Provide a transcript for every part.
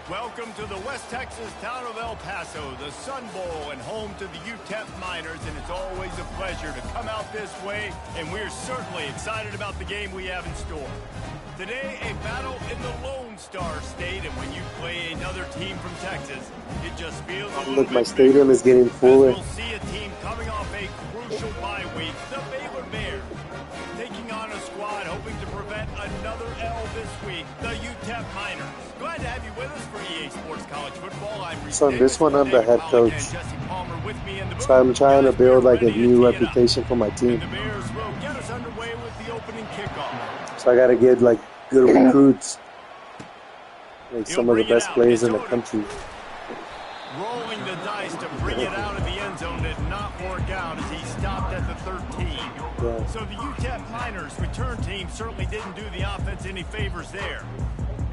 Welcome to the West Texas town of El Paso, the Sun Bowl and home to the UTEP Miners, and it's always a pleasure to come out this way, and we're certainly excited about the game we have in store. Today, a battle in the Lone Star State, and when you play another team from Texas, it just feels a little Look, bit my stadium is getting fuller. We'll see a team coming off a crucial bye week, the Baylor Bears, taking on a squad hoping to prevent another L this week, the UTEP Miners. Glad to have you with us for EA Sports College Football. I'm So on this one, I'm the head coach. So I'm trying to build like a new reputation for my team. The Bears will get us underway with the opening kickoff. So I got to get like good recruits, like some of the best players in the country. Rolling the dice to bring it out of the end zone did not work out as he stopped at the 13. Yeah. So the UTEP Miners return team certainly didn't do the offense any favors there.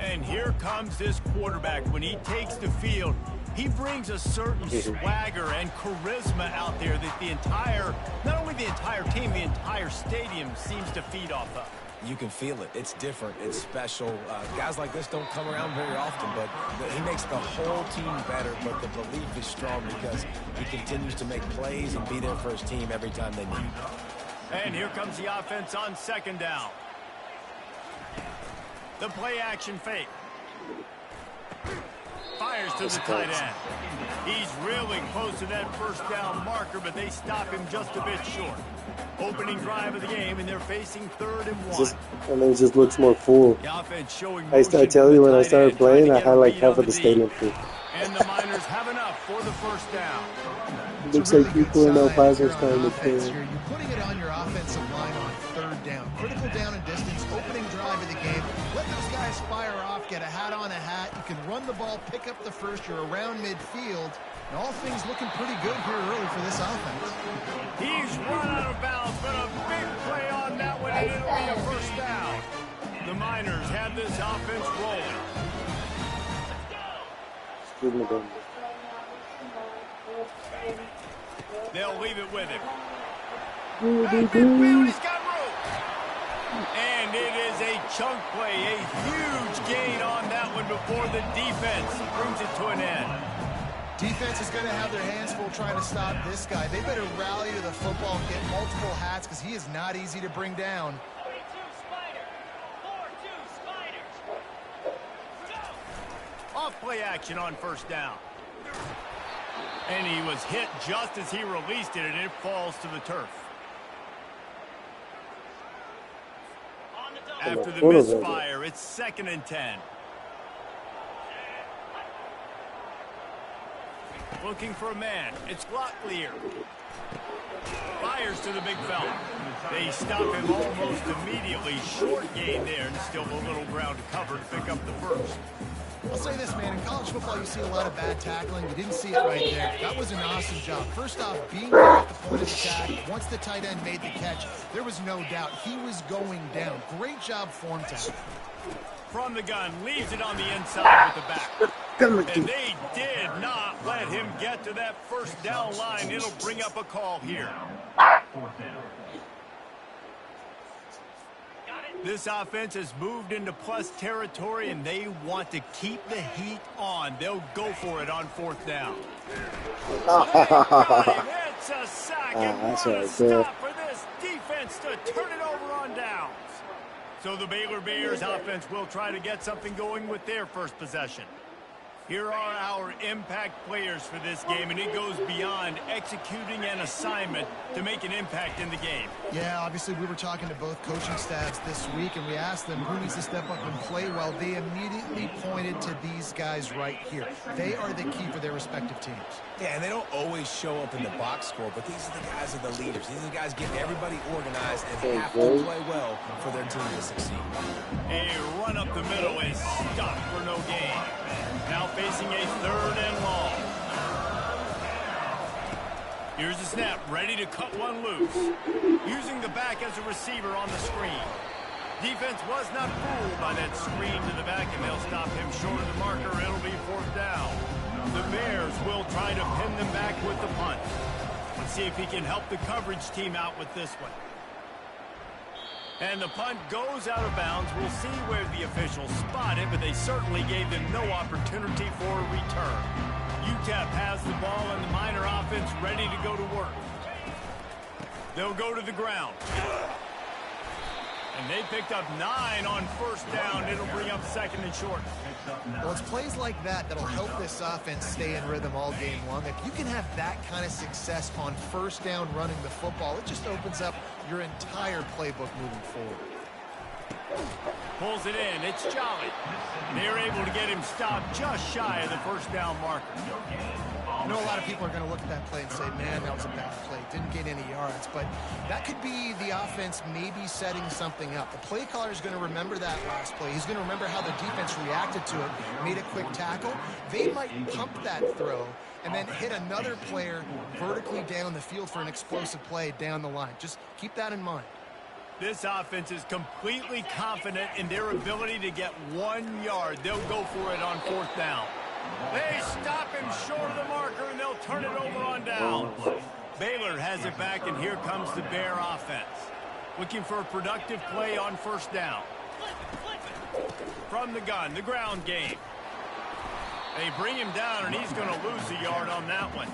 And here comes this quarterback. When he takes the field, he brings a certain swagger and charisma out there that the entire, not only the entire team, the entire stadium seems to feed off of. You can feel it. It's different. It's special. Guys like this don't come around very often, but he makes the whole team better. But the belief is strong because he continues to make plays and be there for his team every time they need. And here comes the offense on second down. The play action fake. Fires to the tight end. He's really close to that first down marker, but they stop him just a bit short. Opening drive of the game, and they're facing 3rd and 1. And it just looks more full. The offense showing I tell you, when I started playing, I had like half of the stadium full. And the Miners have enough for the first down. Looks like people in El Paso are starting to play. You're putting it on your offensive line on 3rd down. Critical down and distance, opening drive of the game. Let those guys fire off, get a hat on a hat. You can run the ball, pick up the first. You're around midfield. And all things looking pretty good here early for this offense. He's run out of bounds, but a big play on that one, and it'll be a first down. The Miners have this offense rolling. Excuse me, Ben. They'll leave it with him. He's got room. And it is a chunk play, a huge gain on that one before the defense brings it to an end. Defense is going to have their hands full trying to stop this guy. They better rally to the football and get multiple hats because he is not easy to bring down. 42 Spiders. 4-2 Spiders. Go. Off play action on first down. And he was hit just as he released it, and it falls to the turf. After the misfire, it's 2nd and 10. Looking for a man. It's Locklear. Fires to the big fella. They stop him almost immediately. Short gain there, and still a little ground to cover to pick up the first. I'll say this, man. In college football, you see a lot of bad tackling. You didn't see it right there. That was an awesome job. First off, being there at the point of attack, once the tight end made the catch, there was no doubt he was going down. Great job form tackle. From the gun, leaves it on the inside with the back. And they did not let him get to that first down line. It'll bring up a call here. This offense has moved into plus territory, and they want to keep the heat on. They'll go for it on 4th down. It's a sack, and what a stop for this defense to turn it over on downs. So the Baylor Bears offense will try to get something going with their first possession. Here are our impact players for this game, and it goes beyond executing an assignment to make an impact in the game. Yeah, obviously we were talking to both coaching staffs this week, and we asked them who needs to step up and play well. They immediately pointed to these guys right here. They are the key for their respective teams. Yeah, and they don't always show up in the box score, but these are the guys that are the leaders. These are the guys getting everybody organized and have to play well for their team to succeed. A run up the middle is stopped for no gain. Now facing a 3rd and long. Here's the snap, ready to cut one loose. Using the back as a receiver on the screen. Defense was not fooled by that screen to the back, and they'll stop him short of the marker. It'll be 4th down. The Bears will try to pin them back with the punt. Let's see if he can help the coverage team out with this one. And the punt goes out of bounds. We'll see where the officials spot it, but they certainly gave them no opportunity for a return. UTEP has the ball and the Miner offense ready to go to work. They'll go to the ground. And they picked up 9 on first down. It'll bring up second and short. Well, it's plays like that that'll help this offense stay in rhythm all game long. If you can have that kind of success on first down running the football, it just opens up your entire playbook moving forward. Pulls it in. It's Jolly. They're able to get him stopped just shy of the first down marker. I know a lot of people are going to look at that play and say, man, that was a bad play. Didn't get any yards. But that could be the offense maybe setting something up. The play caller is going to remember that last play. He's going to remember how the defense reacted to it, made a quick tackle. They might pump that throw and then hit another player vertically down the field for an explosive play down the line. Just keep that in mind. This offense is completely confident in their ability to get 1 yard. They'll go for it on fourth down. They stop him short of the marker, and they'll turn it over on downs. Baylor has it back, and here comes the Bear offense. Looking for a productive play on first down. From the gun, the ground game. They bring him down, and he's going to lose a yard on that one.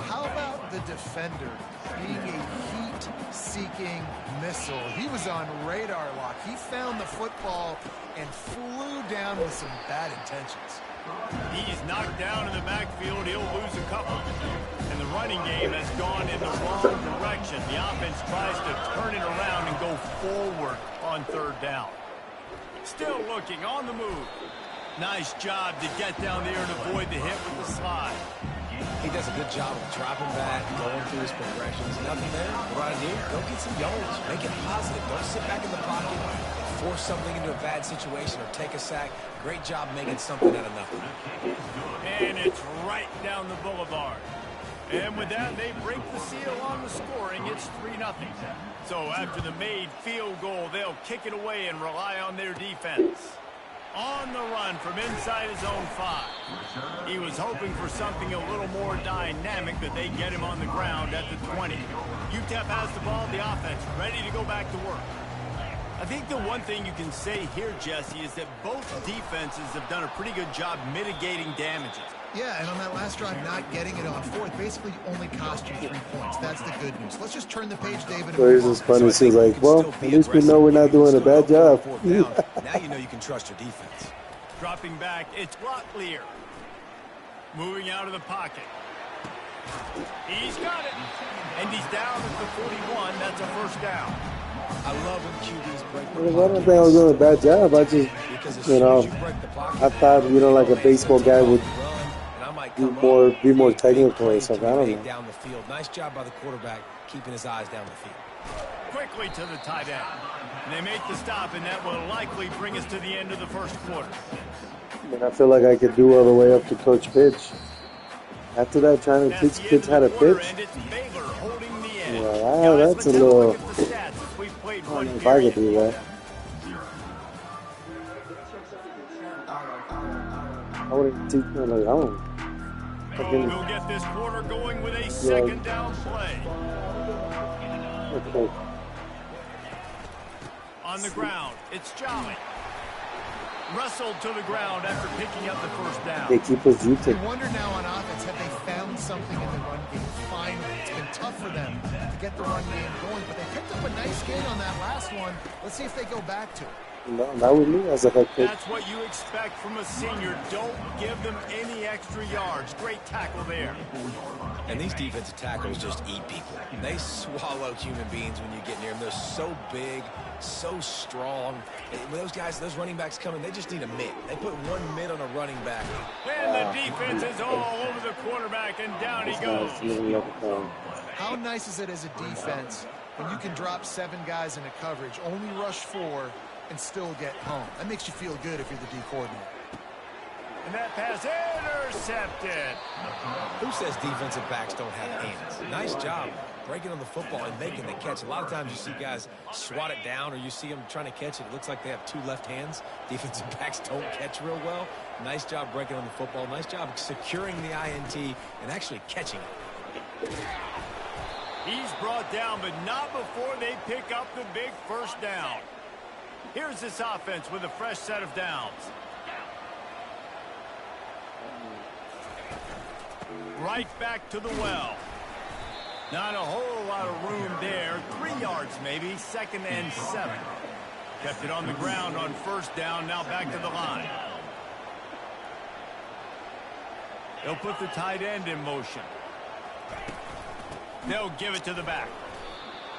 How about the defender being a heat-seeking missile? He was on radar lock. He found the football and flew down with some bad intentions. He's knocked down in the backfield. He'll lose a couple. And the running game has gone in the wrong direction. The offense tries to turn it around and go forward on third down. Still looking on the move. Nice job to get down there and avoid the hit with the slide. He does a good job of dropping back, going through his progressions. Nothing there. What do? Go get some yards. Make it positive. Don't sit back in the pocket, force something into a bad situation, or take a sack. Great job making something out of nothing. And it's right down the boulevard. And with that, they break the seal on the scoring. It's 3-0. So after the made field goal, they'll kick it away and rely on their defense. On the run from inside his own 5. He was hoping for something a little more dynamic, but they get him on the ground at the 20. UTEP has the ball, the offense ready to go back to work. I think the one thing you can say here, Jesse, is that both defenses have done a pretty good job mitigating damages. Yeah, and on that last drive, not getting it on fourth basically only cost you 3 points. That's the good news. Let's just turn the page, David. So here's this funny. She's like, well, at least we know we're not doing a bad job. Now you know you can trust your defense. Dropping back, it's Locklear. Moving out of the pocket. He's got it. And he's down at the 41. That's a first down. I love when QBs break the I don't think I was doing a bad job. I just, you know, I thought, you know, like a baseball guy would be more technical and stuff. I don't know. Down the field. Nice job by the quarterback keeping his eyes down the field. Quickly to the tight end. And they make the stop, and that will likely bring us to the end of the first quarter. And I feel like I could do all the way up to Coach Pitch. After that, trying to teach kids how to pitch. Well, that's a little... I don't know if I could do that. I wouldn't teach them like, I don't... We'll get this quarter going with a second down play. Okay. On the ground, it's Jolly. Wrestled to the ground after picking up the first down. They keep us I wonder now on offense, have they found something in the run game? Finally, it's been tough for them to get the run game going, but they picked up a nice gain on that last one. Let's see if they go back to it. No, not with me as a head coach. That's what you expect from a senior. Don't give them any extra yards. Great tackle there. And these defensive tackles just eat people. They swallow human beings when you get near them. They're so big, so strong. When those guys, those running backs come in, they just need a mid. They put one mid on a running back. And the defense is all over the quarterback, and down he goes. How nice is it as a defense when you can drop 7 guys into coverage, only rush 4, and still get home? That makes you feel good if you're the D coordinator. And that pass intercepted. Who says defensive backs don't have hands? Nice job breaking on the football and making the catch. A lot of times you see guys swat it down, or you see them trying to catch it. It looks like they have 2 left hands. Defensive backs don't catch real well. Nice job breaking on the football. Nice job securing the INT and actually catching it. He's brought down, but not before they pick up the big first down. Here's this offense with a fresh set of downs. Right back to the well. Not a whole lot of room there. 3 yards maybe, 2nd and 7. Kept it on the ground on first down, now back to the line. They'll put the tight end in motion. They'll give it to the back.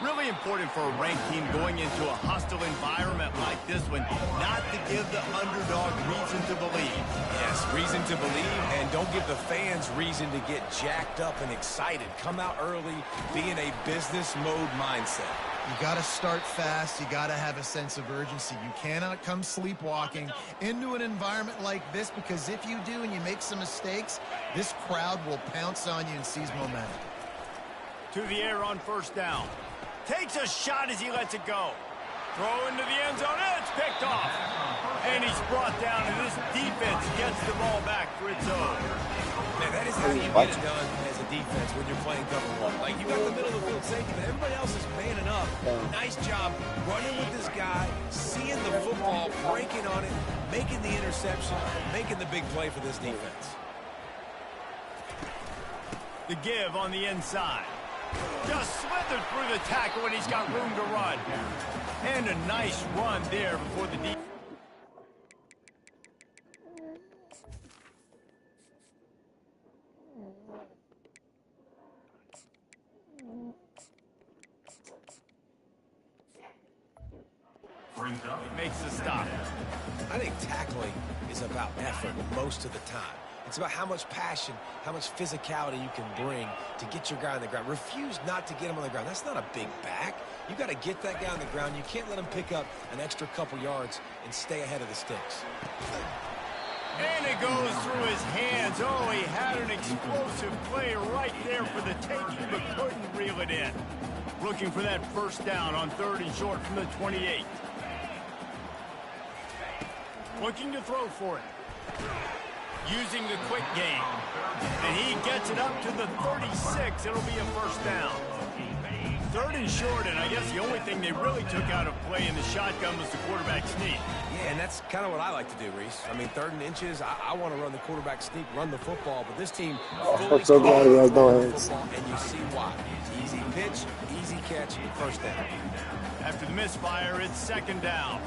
Really important for a ranked team going into a hostile environment like this one, not to give the underdog reason to believe. Yes, reason to believe, and don't give the fans reason to get jacked up and excited. Come out early, be in a business mode mindset. You got to start fast. You got to have a sense of urgency. You cannot come sleepwalking into an environment like this, because if you do and you make some mistakes, this crowd will pounce on you and seize momentum. To the air on first down. Takes a shot as he lets it go. Throw into the end zone, and it's picked off. And he's brought down, and this defense gets the ball back for its own. Man, that is how you get it done as a defense when you're playing cover one. Like, you got the middle of the field safety, but everybody else is manning up. Nice job running with this guy, seeing the football, breaking on it, making the interception, making the big play for this defense. The give on the inside. Just slithered through the tackle, and he's got room to run. And a nice run there before the defense. Makes the stop. I think tackling is about effort most of the time. It's about how much passion, how much physicality you can bring to get your guy on the ground. Refuse not to get him on the ground. That's not a big back. You got to get that guy on the ground. You can't let him pick up an extra couple yards and stay ahead of the sticks. And it goes through his hands. Oh, he had an explosive play right there for the taking, but couldn't reel it in. Looking for that first down on 3rd and short from the 28. Looking to throw for it. Using the quick game. And he gets it up to the 36. It'll be a first down. 3rd and short, and I guess the only thing they really took out of play in the shotgun was the quarterback sneak. Yeah, and that's kind of what I like to do, Reese. I mean, 3rd and inches, I want to run the quarterback sneak, run the football, but this team fully so glad he has no hands. football, and you see why. Easy pitch, easy catch, first down. After the misfire, it's 2nd down.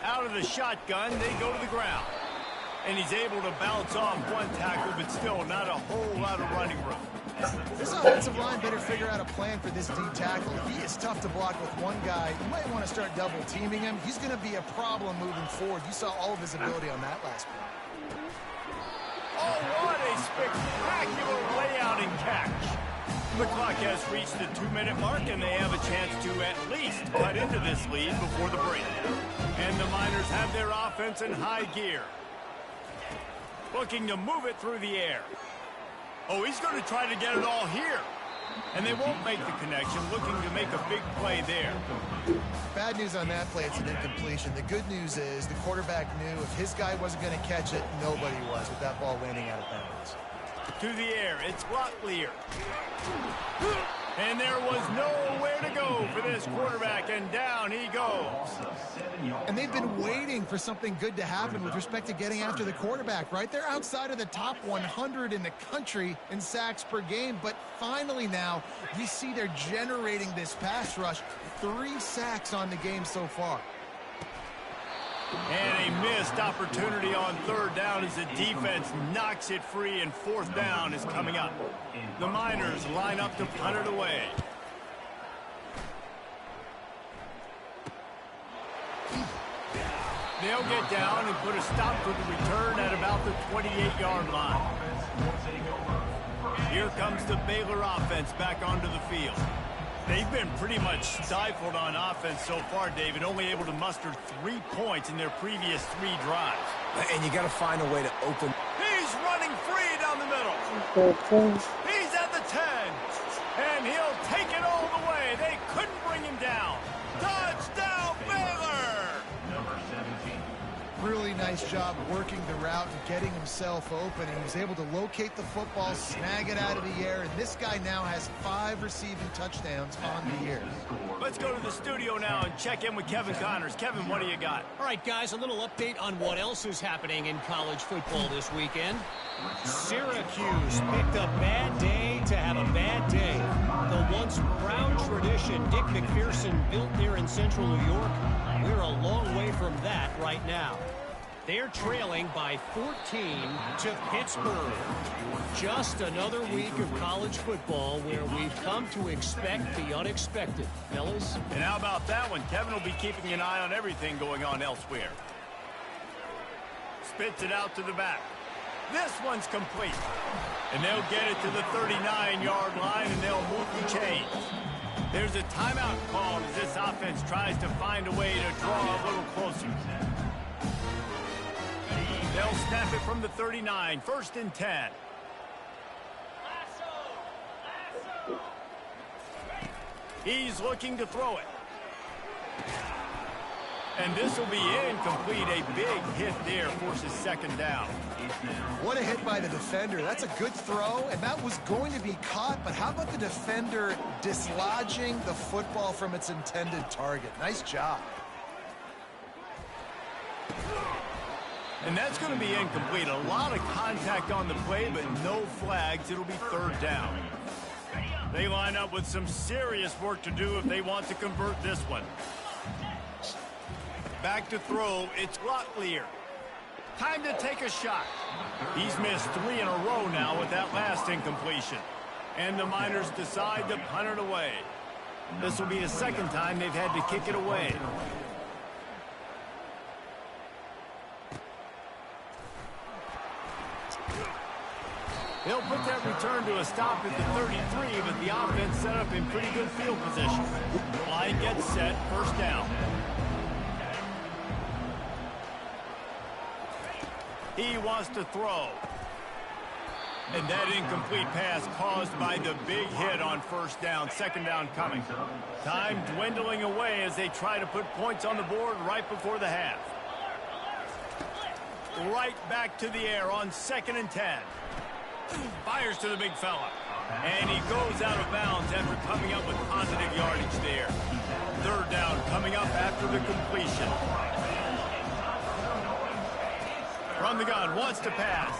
Out of the shotgun, they go to the ground. And he's able to bounce off one tackle, but still not a whole lot of running room. This offensive line better figure out a plan for this D tackle. He is tough to block with one guy. You might want to start double teaming him. He's going to be a problem moving forward. You saw all of his ability on that last play. Oh, what a spectacular layout and catch. The clock has reached the 2-minute mark, and they have a chance to at least cut into this lead before the break. And the Miners have their offense in high gear. Looking to move it through the air. Oh, he's going to try to get it all here. And they won't make the connection, looking to make a big play there. Bad news on that play, it's an incompletion. The good news is the quarterback knew if his guy wasn't going to catch it, nobody was with that ball landing out of bounds. To the air, it's Locklear. And there was nowhere to go for this quarterback, and down he goes. And they've been waiting for something good to happen with respect to getting after the quarterback, right? They're outside of the top 100 in the country in sacks per game, but finally now you see they're generating this pass rush. 3 sacks on the game so far. And a missed opportunity on 3rd down as the defense knocks it free, and 4th down is coming up. The Miners line up to punt it away. They'll get down and put a stop to the return at about the 28-yard line. Here comes the Baylor offense back onto the field. They've been pretty much stifled on offense so far, David, only able to muster 3 points in their previous 3 drives. And you got to find a way to open. He's running free down the middle. He's at the 10. And he'll take it all the way. They couldn't bring him down. Touchdown, Baylor! Really nice nice job working the route and getting himself open. He was able to locate the football, snag it out of the air, and this guy now has 5 receiving touchdowns on the year. Let's go to the studio now and check in with Kevin Connors. Kevin, what do you got? All right, guys, a little update on what else is happening in college football this weekend. Syracuse picked a bad day to have a bad day. The once proud tradition Dick McPherson built there in central New York, we're a long way from that right now. They're trailing by 14 to Pittsburgh. Just another week of college football where we've come to expect the unexpected. Fellas? And how about that one? Kevin will be keeping an eye on everything going on elsewhere. Spits it out to the back. This one's complete. And they'll get it to the 39-yard line, and they'll move the chains. There's a timeout called as this offense tries to find a way to draw a little closer. They'll snap it from the 39, 1st and 10. He's looking to throw it. And this will be incomplete. A big hit there forces 2nd down. What a hit by the defender. That's a good throw, and that was going to be caught, but how about the defender dislodging the football from its intended target? Nice job. And that's going to be incomplete. A lot of contact on the play, but no flags. It'll be 3rd down. They line up with some serious work to do if they want to convert this one. Back to throw. It's Locklear. Time to take a shot. He's missed 3 in a row now with that last incompletion. And the Miners decide to punt it away. This will be the 2nd time they've had to kick it away. They'll put that return to a stop at the 33, but the offense set up in pretty good field position. Line gets set, 1st down. He wants to throw. And that incomplete pass caused by the big hit on 1st down. 2nd down coming. Time dwindling away as they try to put points on the board right before the half. Right back to the air on 2nd and 10. Fires to the big fella. And he goes out of bounds after coming up with positive yardage there. 3rd down coming up after the completion. From the gun, wants to pass.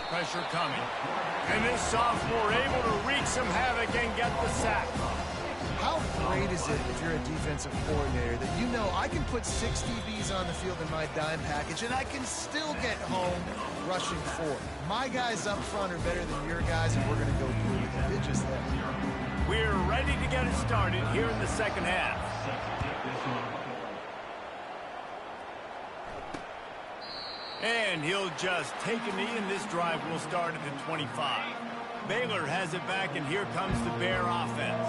Pressure coming. And this sophomore able to wreak some havoc and get the sack. How great is it if you're a defensive coordinator that you know I can put 6 DBs on the field in my dime package and I can still get home rushing 4. My guys up front are better than your guys, and we're going to go through with it. It's just that. We're ready to get it started here in the 2nd half. And he'll just take a knee, and this drive will start at the 25. Baylor has it back, and here comes the Bear offense.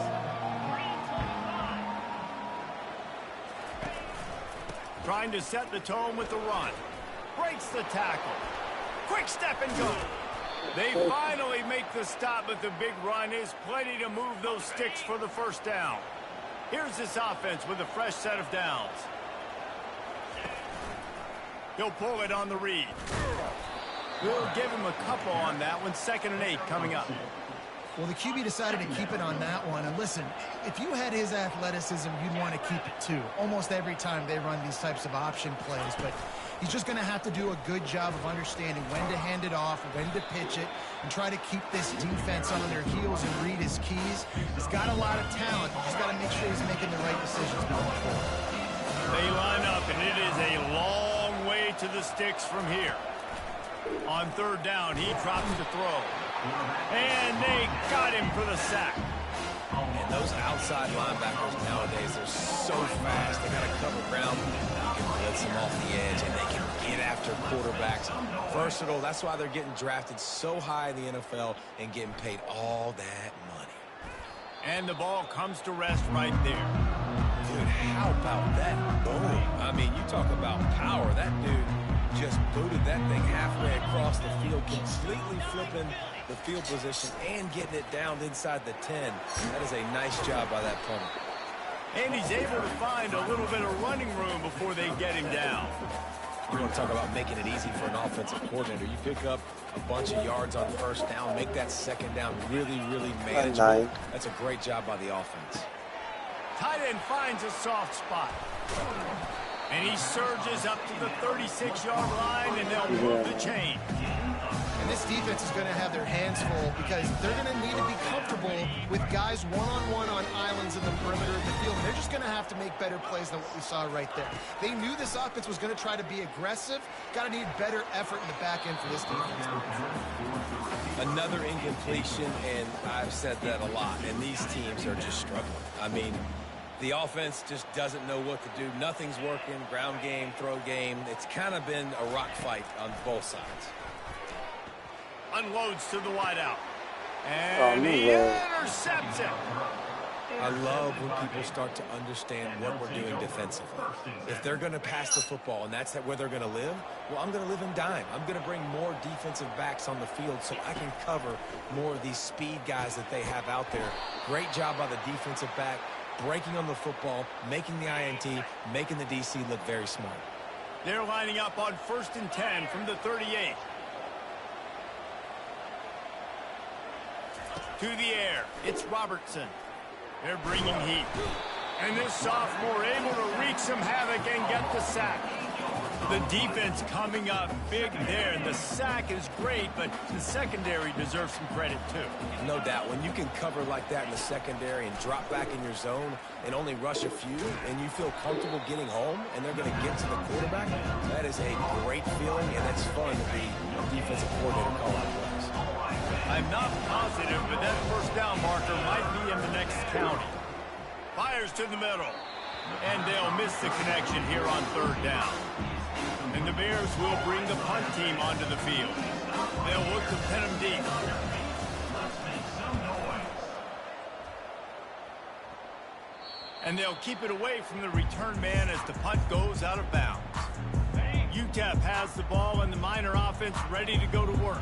Trying to set the tone with the run. Breaks the tackle. Quick step and go. They finally make the stop, but the big run is plenty to move those sticks for the 1st down. Here's this offense with a fresh set of downs. He'll pull it on the read. We'll give him a couple on that one. 2nd and 8 coming up. Well, the QB decided to keep it on that one. And listen, if you had his athleticism, you'd want to keep it too. Almost every time they run these types of option plays. But he's just going to have to do a good job of understanding when to hand it off, when to pitch it, and try to keep this defense on their heels and read his keys. He's got a lot of talent. He's got to make sure he's making the right decisions going forward. They line up, and it is a long way to the sticks from here. On 3rd down, he drops to throw. And they got him for the sack. And those outside linebackers nowadays, they're so fast. They got to cover ground. You can blitz them off the edge, and they can get after quarterbacks. Versatile. That's why they're getting drafted so high in the NFL and getting paid all that money. And the ball comes to rest right there. Dude, how about that boom? I mean, you talk about power. That dude just booted that thing halfway across the field, completely flipping the field position and getting it down inside the 10. That is a nice job by that punter. And he's able to find a little bit of running room before they get him down. You want to talk about making it easy for an offensive coordinator. You pick up a bunch of yards on first down, make that second down really, really manageable. That's a great job by the offense. Tight end finds a soft spot. And he surges up to the 36-yard line, and they'll move the chain. And this defense is going to have their hands full because they're going to need to be comfortable with guys one-on-one on islands in the perimeter of the field. And they're just going to have to make better plays than what we saw right there. They knew this offense was going to try to be aggressive. Got to need better effort in the back end for this defense. Another incompletion, and I've said that a lot, and these teams are just struggling. I mean, the offense just doesn't know what to do. Nothing's working. Ground game, throw game. It's kind of been a rock fight on both sides. Unloads to the wideout. And he intercepts it. I love when people start to understand what we're doing defensively. If they're going to pass the football and that's where they're going to live, well, I'm going to live in dime. I'm going to bring more defensive backs on the field so I can cover more of these speed guys that they have out there. Great job by the defensive back, breaking on the football, making the INT, making the DC look very smart. They're lining up on 1st and 10 from the 38. To the air, it's Robertson. They're bringing heat. And this sophomore able to wreak some havoc and get the sack. The defense coming up big there, and the sack is great, but the secondary deserves some credit too. No doubt. When you can cover like that in the secondary and drop back in your zone and only rush a few, and you feel comfortable getting home, and they're going to get to the quarterback, that is a great feeling, and it's fun to be a defensive coordinator calling plays. I'm not positive, but that first down marker might be in the next county. Fires to the middle, and they'll miss the connection here on 3rd down. And the Bears will bring the punt team onto the field. They'll look to pin them deep. And they'll keep it away from the return man as the punt goes out of bounds. UTEP has the ball and the Miner offense ready to go to work.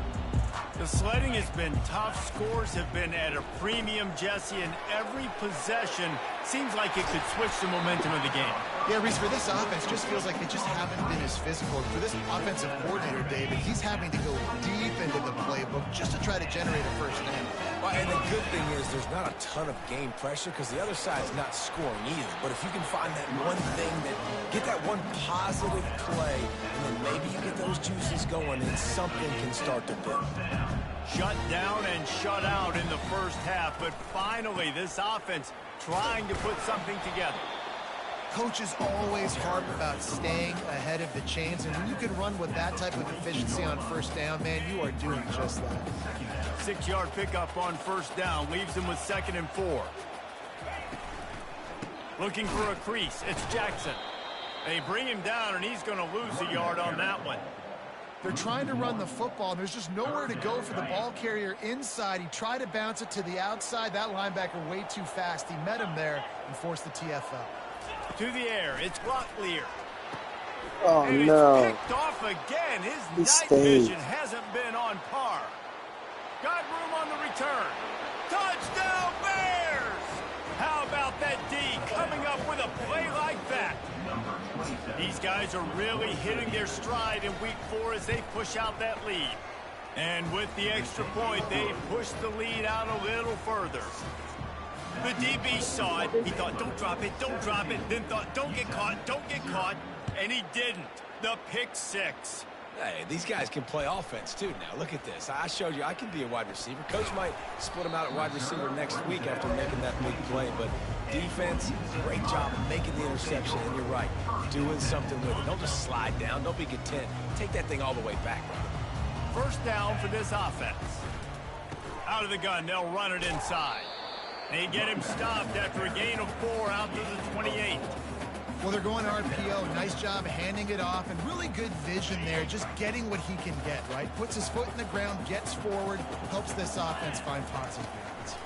The sledding has been tough. Scores have been at a premium, Jesse, and every possession seems like it could switch the momentum of the game. Yeah, Reese, for this offense, just feels like they just haven't been as physical. For this offensive coordinator, David, he's having to go deep into the playbook just to try to generate a first down. Well, and the good thing is there's not a ton of game pressure because the other side's not scoring either. But if you can find that one thing, get that one positive play, and then maybe you get those juices going and something can start to build. Shut down and shut out in the first half, but finally this offense trying to put something together. Coaches always harp about staying ahead of the chains, and when you can run with that type of efficiency on first down, man, you are doing just that. 6-yard pickup on first down leaves them with 2nd and 4. Looking for a crease, it's Jackson. They bring him down, and he's going to lose a yard on that one. They're trying to run the football, and there's just nowhere to go for the ball carrier inside. He tried to bounce it to the outside. That linebacker way too fast. He met him there and forced the TFL. To the air, it's Locklear. Oh, and no. It's picked off again. His night vision hasn't been on par. Got room on the return. Touchdown, Bears! How about that D coming up with a play like that? These guys are really hitting their stride in week 4 as they push out that lead. And with the extra point, they push the lead out a little further. The DB saw it. He thought, don't drop it, then thought, don't get caught, and he didn't. The pick 6. Hey, these guys can play offense too now. Look at this. I showed you I can be a wide receiver. Coach might split him out at wide receiver next week after making that big play, but defense, great job of making the interception, and you're right, doing something with it. Don't just slide down. Don't be content. Take that thing all the way back. First down for this offense. Out of the gun, they'll run it inside. They get him stopped after a gain of 4 out to the 28. Well, they're going RPO. Nice job handing it off, and really good vision there, just getting what he can get, right? Puts his foot in the ground, gets forward, helps this offense find positive yards.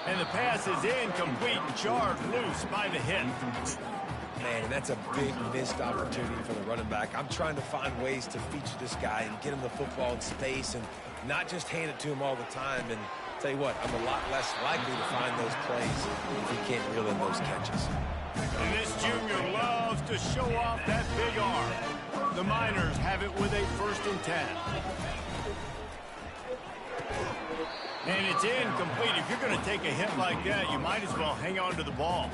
And the pass is incomplete, jarred loose by the hit. Man, and that's a big missed opportunity for the running back. I'm trying to find ways to feature this guy and get him the football in space and not just hand it to him all the time. And tell you what, I'm a lot less likely to find those plays if he can't reel in those catches. And this junior loves to show off that big arm. The Miners have it with a 1st and 10. And it's incomplete. If you're going to take a hit like that, you might as well hang on to the ball.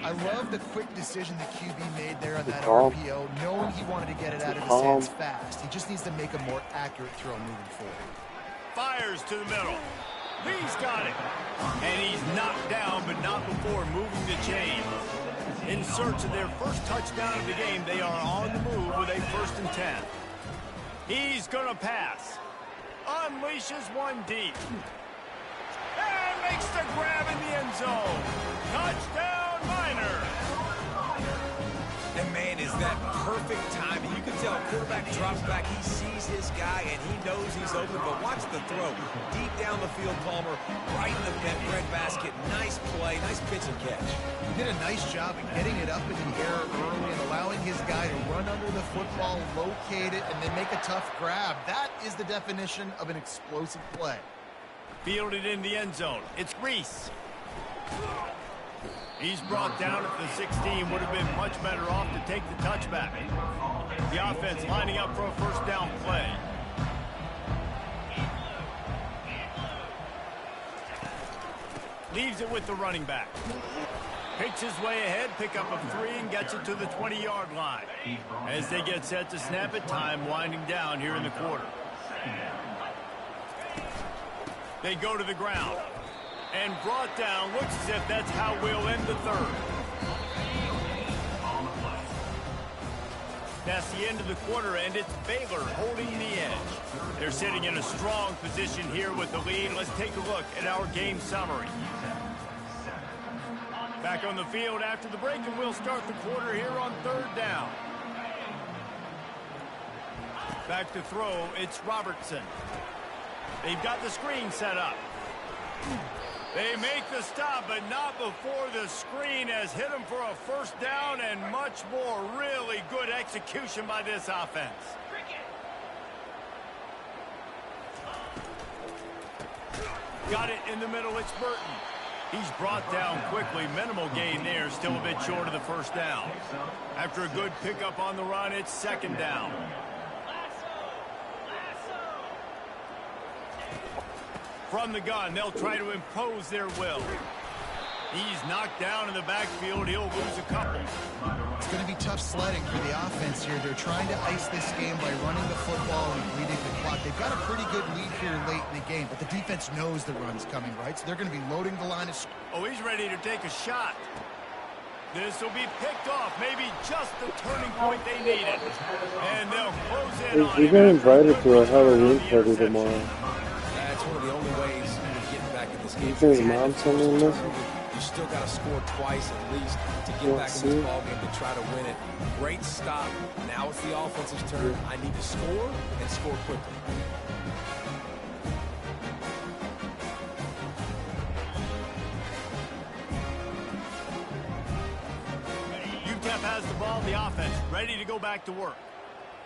I love the quick decision the QB made there on that RPO, knowing he wanted to get it out of his hands fast. He just needs to make a more accurate throw moving forward. Fires to the middle. Lee's got it. And he's knocked down, but not before moving the chain. In search of their first touchdown of the game, they are on the move with a 1st and 10. He's going to pass. Unleashes one deep. And makes the grab in the end zone. Touchdown, Miners. And, man, is that perfect timing. You can tell quarterback drops back. He sees his guy, and he knows he's open. But watch the throw. Deep down the field, Palmer, right in the bread basket. Nice play, nice pitch and catch. He did a nice job of getting it up in the air early and allowing his guy to run under the football, locate it, and then make a tough grab. That is the definition of an explosive play. Fielded in the end zone. It's Reese. He's brought down at the 16. Would have been much better off to take the touchback. The offense lining up for a 1st down play. Leaves it with the running back. Picks his way ahead, pick up a 3, and gets it to the 20-yard line. As they get set to snap it, time winding down here in the quarter. They go to the ground. And brought down. Looks as if that's how we'll end the 3rd. That's the end of the quarter, and it's Baylor holding the edge. They're sitting in a strong position here with the lead. Let's take a look at our game summary. Back on the field after the break, and we'll start the quarter here on 3rd down. Back to throw, it's Robertson. They've got the screen set up. They make the stop, but not before the screen has hit them for a 1st down and much more. Really good execution by this offense. Got it in the middle. It's Burton. He's brought down quickly. Minimal gain there. Still a bit short of the 1st down. After a good pickup on the run, it's 2nd down. From the gun, they'll try to impose their will. He's knocked down in the backfield. He'll lose a couple. It's going to be tough sledding for the offense here. They're trying to ice this game by running the football and bleeding the clock. They've got a pretty good lead here late in the game, but the defense knows the run's coming, right? So they're going to be loading the line of scrimmage. Oh, he's ready to take a shot. This will be picked off. Maybe just the turning point they needed. And they'll close in on him. You get invited to a Halloween party tomorrow. That's one of the only ways you're getting back in this game. You think his mom's sending this? You still got to score twice at least to get back in this ball game to try to win it. Great stop. Now it's the offense's turn. I need to score and score quickly. UTEP has the ball, the offense ready to go back to work.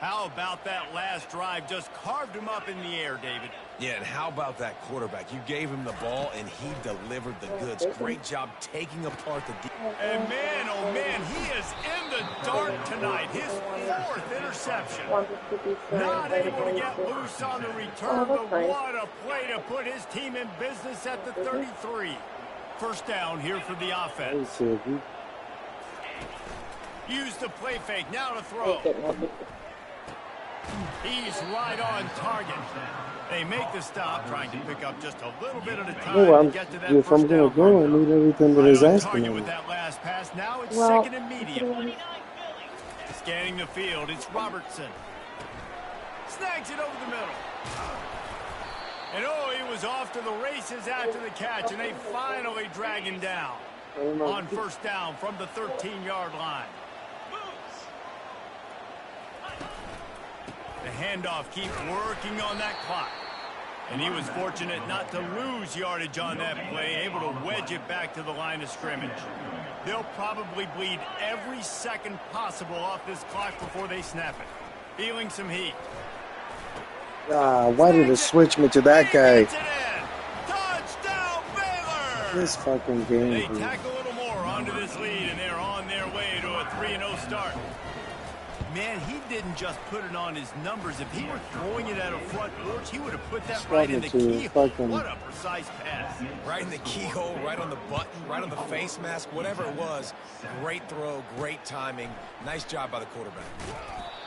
How about that last drive? Just carved him up in the air, David. Yeah, and how about that quarterback? You gave him the ball, and he delivered the goods. Great job taking apart the defense. And man, oh man, he is in the dark tonight. His 4th interception. Not able to get loose on the return, but what a play to put his team in business at the 33. 1st down here for the offense. Use the play fake, now to throw. He's right on target. They make the stop, trying to pick up just a little bit at a time to get to that if I'm going to go, I need everything that is asking me. With that last pass, now it's 2nd and medium. Scanning the field, it's Robertson. Snags it over the middle. And oh, he was off to the races after the catch, and they finally drag him down on 1st down from the 13-yard line. The handoff keeps working on that clock. And he was fortunate not to lose yardage on that play, able to wedge it back to the line of scrimmage. They'll probably bleed every second possible off this clock before they snap it. Feeling some heat. Why did it switch me to that guy? Touchdown, Baylor! This fucking game. They tack a little more onto this this lead, and they're on their way to a 3-0 start. Man, he didn't just put it on his numbers. If he were throwing it at a front porch, he would have put that right in the keyhole. What a precise pass. Right in the keyhole, right on the button, right on the face mask, whatever it was. Great throw, great timing. Nice job by the quarterback.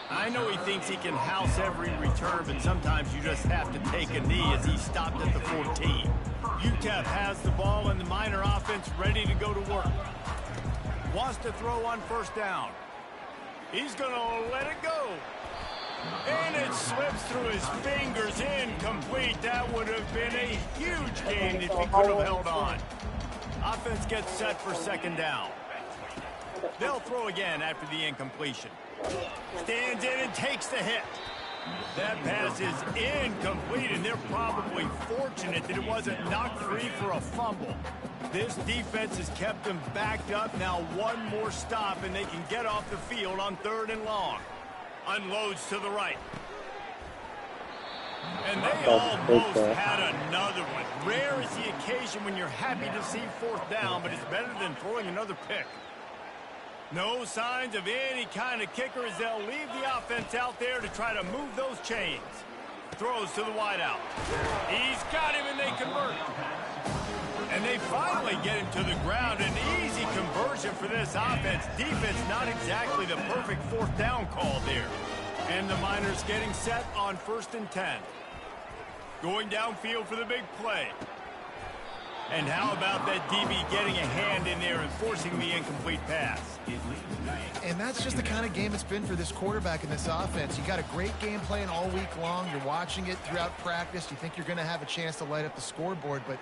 I know he thinks he can house every return, but sometimes you just have to take a knee as he stopped at the 14. UTEP has the ball and the Miner offense ready to go to work. Wants to throw on first down. He's going to let it go. And it slips through his fingers, incomplete. That would have been a huge gain if he could have held on. Offense gets set for second down. They'll throw again after the incompletion. Stands in and takes the hit. That pass is incomplete, and they're probably fortunate that it wasn't knocked free for a fumble. This defense has kept them backed up. Now one more stop, and they can get off the field on 3rd and long. Unloads to the right. And they almost had another one. Rare is the occasion when you're happy to see 4th down, but it's better than throwing another pick. No signs of any kind of kicker as they'll leave the offense out there to try to move those chains. Throws to the wideout. He's got him, and they convert. And they finally get him to the ground. An easy conversion for this offense. Defense not exactly the perfect 4th down call there. And the Miners getting set on 1st and 10. Going downfield for the big play. And how about that DB getting a hand in there and forcing the incomplete pass? And that's just the kind of game it's been for this quarterback in this offense. You got a great game plan all week long. You're watching it throughout practice. You think you're going to have a chance to light up the scoreboard, but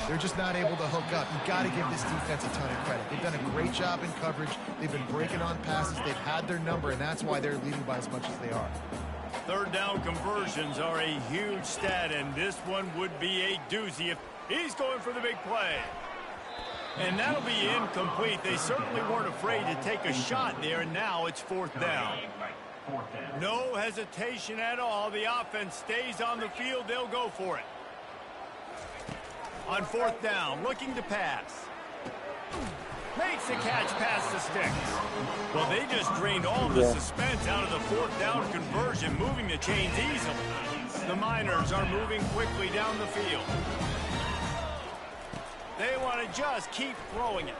they're just not able to hook up. You got to give this defense a ton of credit. They've done a great job in coverage. They've been breaking on passes. They've had their number, and that's why they're leading by as much as they are. 3rd down conversions are a huge stat, and this one would be a doozy if he's going for the big play. And that'll be incomplete. They certainly weren't afraid to take a shot there, and now it's 4th down. No hesitation at all. The offense stays on the field. They'll go for it. On 4th down, looking to pass. Makes the catch past the sticks. Well, they just drained all the suspense out of the 4th down conversion, moving the chains easily. The Miners are moving quickly down the field. They want to just keep throwing it.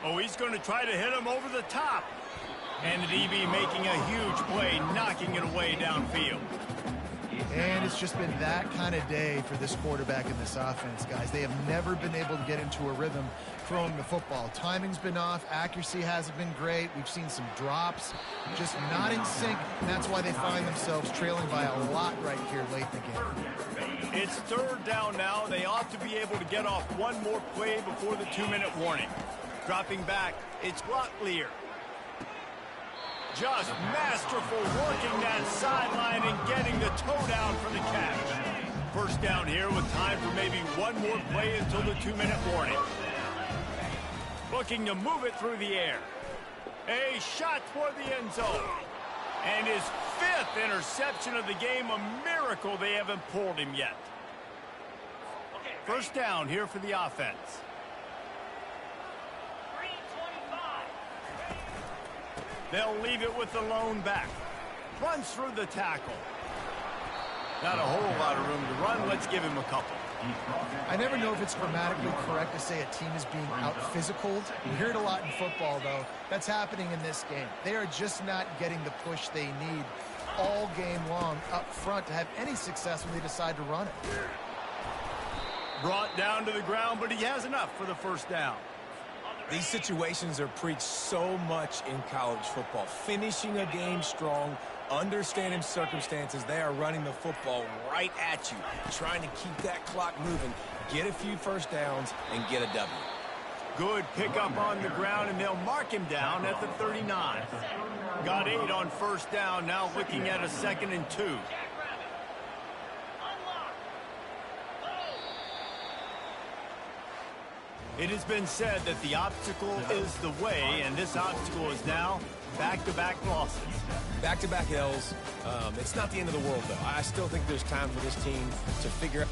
Oh, he's going to try to hit him over the top. And the DB making a huge play, knocking it away downfield. And it's just been that kind of day for this quarterback in this offense, guys. They have never been able to get into a rhythm throwing the football. Timing's been off. Accuracy hasn't been great. We've seen some drops, just not in sync. And that's why they find themselves trailing by a lot right here late in the game. It's 3rd down now. They ought to be able to get off one more play before the 2-minute warning. Dropping back, it's Locklear. Just masterful working that sideline and getting the toe down for the catch. First down here with time for maybe one more play until the 2-minute warning. Looking to move it through the air. A shot toward the end zone. And his 5th interception of the game, a miracle they haven't pulled him yet. First down here for the offense. They'll leave it with the lone back. Runs through the tackle. Not a whole lot of room to run. Let's give him a couple. I never know if it's grammatically correct to say a team is being out-physicaled. You hear it a lot in football, though. That's happening in this game. They are just not getting the push they need all game long up front to have any success when they decide to run it. Brought down to the ground, but he has enough for the first down. These situations are preached so much in college football. Finishing a game strong, understanding circumstances. They are running the football right at you, trying to keep that clock moving, get a few first downs, and get a W. Good pickup on the ground, and they'll mark him down at the 39. Got 8 on first down, now looking at a 2nd and 2. It has been said that the obstacle is the way, and this obstacle is now back-to-back losses. Back-to-back L's. It's not the end of the world, though. I still think there's time for this team to figure out